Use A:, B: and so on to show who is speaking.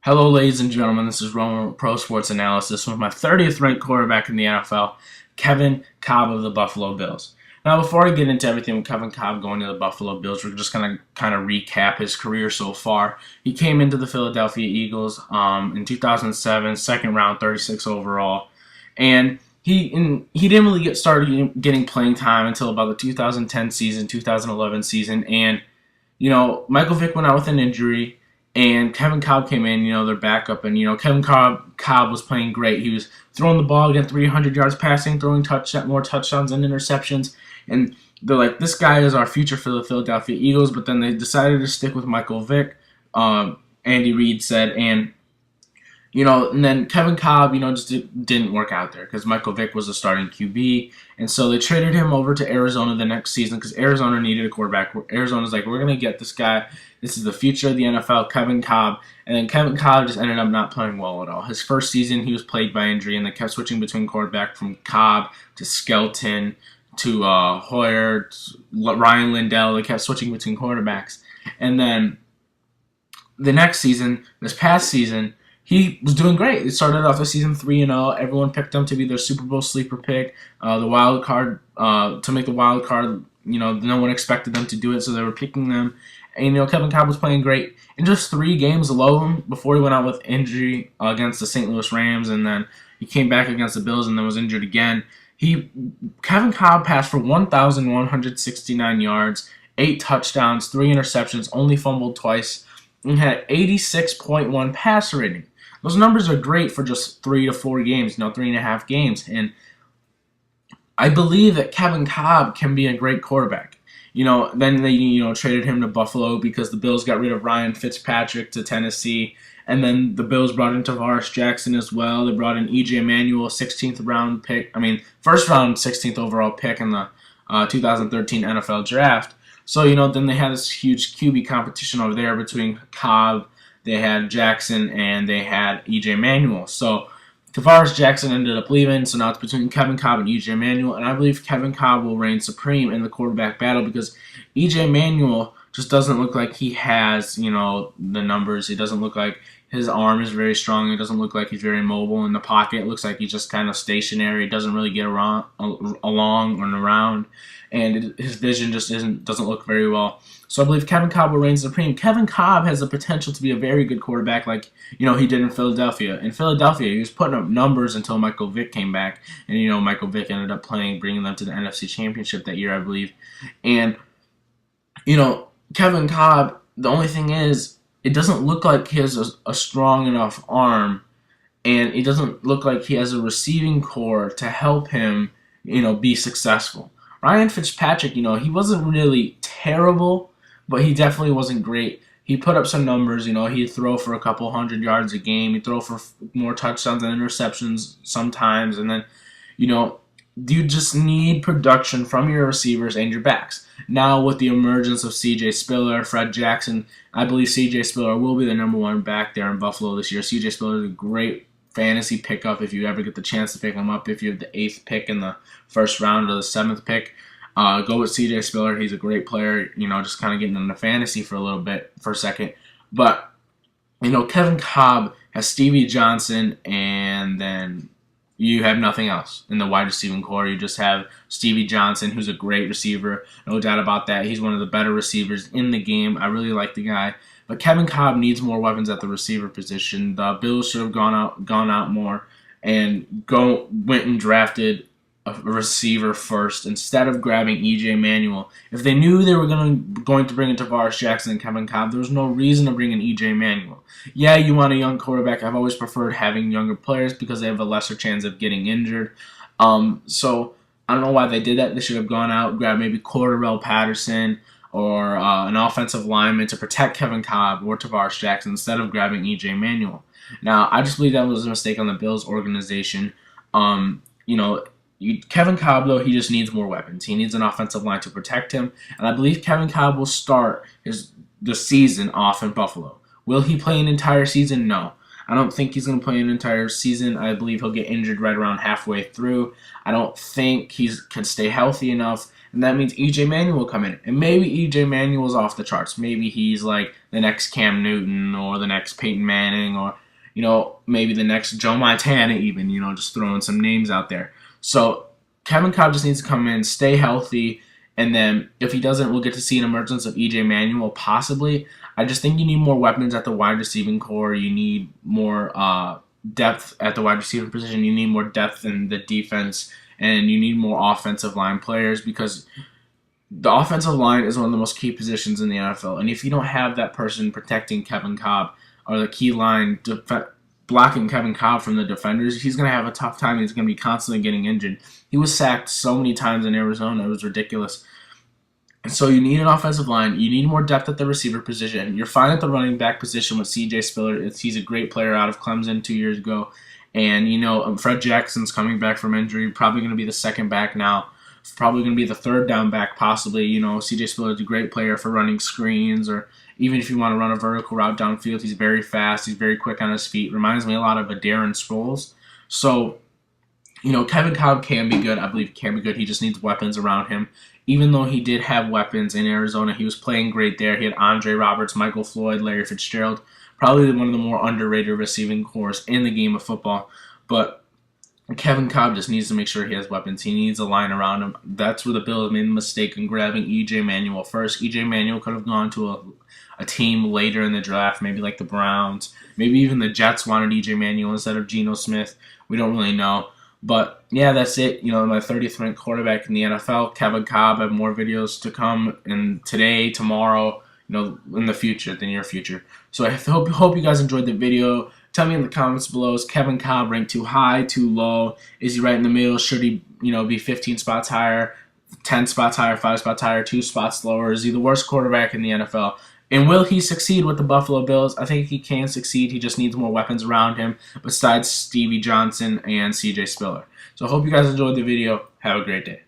A: Hello, ladies and gentlemen. This is Roman Pro Sports Analysis with my 30th ranked quarterback in the NFL, Kevin Kolb of the Buffalo Bills. Now, before I get into everything with Kevin Kolb going to the Buffalo Bills, we're just going to kind of recap his career so far. He came into the Philadelphia Eagles in 2007, second round, 36 overall, and he didn't really get started getting playing time until about the 2010 season, 2011 season, and Michael Vick went out with an injury. And Kevin Kolb came in, their backup, and Kevin Kolb was playing great. He was throwing the ball, getting 300 yards passing, throwing more touchdowns and interceptions. And they're like, this guy is our future for the Philadelphia Eagles. But then they decided to stick with Michael Vick. Andy Reid said, and then Kevin Kolb, just didn't work out there because Michael Vick was the starting QB. And so they traded him over to Arizona the next season because Arizona needed a quarterback. Arizona's like, we're going to get this guy. This is the future of the NFL, Kevin Kolb. And then Kevin Kolb just ended up not playing well at all. His first season, he was plagued by injury, and they kept switching between quarterback from Kolb to Skelton to Hoyer, to Ryan Lindell. They kept switching between quarterbacks. And then the next season, this past season, he was doing great. He started off the season 3-0. Everyone picked him to be their Super Bowl sleeper pick, the wild card, to make the wild card. No one expected them to do it, so they were picking them. And, Kevin Kolb was playing great in just 3 games alone before he went out with injury against the St. Louis Rams, and then he came back against the Bills and then was injured again. Kevin Kolb passed for 1,169 yards, 8 touchdowns, 3 interceptions, only fumbled twice, and had 86.1 passer rating. Those numbers are great for just 3 to 4 games, 3.5 games, and I believe that Kevin Kolb can be a great quarterback. Then they, traded him to Buffalo because the Bills got rid of Ryan Fitzpatrick to Tennessee. And then the Bills brought in Tavares Jackson as well. They brought in E.J. Manuel, 16th round pick. First round 16th overall pick in the 2013 NFL draft. So, then they had this huge QB competition over there between Kolb, they had Jackson, and they had E.J. Manuel. So Tavares Jackson ended up leaving, so now it's between Kevin Kolb and E.J. Manuel, and I believe Kevin Kolb will reign supreme in the quarterback battle because E.J. Manuel just doesn't look like he has, the numbers. He doesn't look like his arm is very strong. It doesn't look like he's very mobile in the pocket. It looks like he's just kind of stationary. He doesn't really get along and around, and his vision just doesn't look very well. So I believe Kevin Kolb will reign supreme. Kevin Kolb has the potential to be a very good quarterback like, he did in Philadelphia. In Philadelphia, he was putting up numbers until Michael Vick came back. And, Michael Vick ended up bringing them to the NFC Championship that year, I believe. And, Kevin Kolb, the only thing is, it doesn't look like he has a strong enough arm. And it doesn't look like he has a receiving core to help him, be successful. Ryan Fitzpatrick, he wasn't really terrible, but he definitely wasn't great. He put up some numbers, he'd throw for a couple hundred yards a game. He'd throw for more touchdowns and interceptions sometimes. And then, you just need production from your receivers and your backs. Now with the emergence of C.J. Spiller, Fred Jackson, I believe C.J. Spiller will be the number 1 back there in Buffalo this year. C.J. Spiller is a great fantasy pickup if you ever get the chance to pick him up. If you have the 8th pick in the first round or the 7th pick, go with C.J. Spiller. He's a great player, just kind of getting into fantasy for a second. But, Kevin Kolb has Stevie Johnson, and then you have nothing else in the wide receiving core. You just have Stevie Johnson, who's a great receiver. No doubt about that. He's one of the better receivers in the game. I really like the guy. But Kevin Kolb needs more weapons at the receiver position. The Bills should have gone out more and went and drafted a receiver first instead of grabbing E.J. Manuel. If they knew they were going to bring in Tavares Jackson and Kevin Kolb, there was no reason to bring in E.J. Manuel. Yeah, you want a young quarterback. I've always preferred having younger players because they have a lesser chance of getting injured. So I don't know why they did that. They should have gone out, grabbed maybe Cordarrelle Patterson or an offensive lineman to protect Kevin Kolb or Tavares Jackson instead of grabbing E.J. Manuel. Now, I just believe that was a mistake on the Bills organization. Kevin Kolb, though, he just needs more weapons. He needs an offensive line to protect him, and I believe Kevin Kolb will start the season off in Buffalo. Will he play an entire season? No. I don't think he's going to play an entire season. I believe he'll get injured right around halfway through. I don't think he can stay healthy enough and that means EJ Manuel will come in. And maybe EJ Manuel's off the charts. Maybe he's like the next Cam Newton or the next Peyton Manning or, maybe the next Joe Montana even, just throwing some names out there. So Kevin Kolb just needs to come in, stay healthy, and then if he doesn't, we'll get to see an emergence of EJ Manuel possibly. I just think you need more weapons at the wide receiving core. You need more depth at the wide receiver position. You need more depth in the defense, and you need more offensive line players because the offensive line is one of the most key positions in the NFL. And if you don't have that person protecting Kevin Kolb or the key line blocking Kevin Kolb from the defenders, he's going to have a tough time. He's going to be constantly getting injured. He was sacked so many times in Arizona. It was ridiculous. And so you need an offensive line. You need more depth at the receiver position. You're fine at the running back position with C.J. Spiller. He's a great player out of Clemson 2 years ago. And, Fred Jackson's coming back from injury, probably going to be the second back now. Probably going to be the third down back possibly. C.J. Spiller is a great player for running screens, or even if you want to run a vertical route downfield, he's very fast. He's very quick on his feet. Reminds me a lot of a Darren Sproles. So, Kevin Kolb can be good. I believe he can be good. He just needs weapons around him. Even though he did have weapons in Arizona, he was playing great there. He had Andre Roberts, Michael Floyd, Larry Fitzgerald. Probably one of the more underrated receiving cores in the game of football. But Kevin Kolb just needs to make sure he has weapons. He needs a line around him. That's where the Bills made a mistake in grabbing EJ Manuel first. EJ Manuel could have gone to a team later in the draft, maybe like the Browns. Maybe even the Jets wanted EJ Manuel instead of Geno Smith. We don't really know. But, yeah, that's it. My 30th ranked quarterback in the NFL, Kevin Kolb. I have more videos to come in today, tomorrow, in the near future. So I hope you guys enjoyed the video. Tell me in the comments below, is Kevin Kolb ranked too high, too low? Is he right in the middle? Should he, be 15 spots higher, 10 spots higher, 5 spots higher, 2 spots lower? Is he the worst quarterback in the NFL? And will he succeed with the Buffalo Bills? I think he can succeed. He just needs more weapons around him besides Stevie Johnson and C.J. Spiller. So I hope you guys enjoyed the video. Have a great day.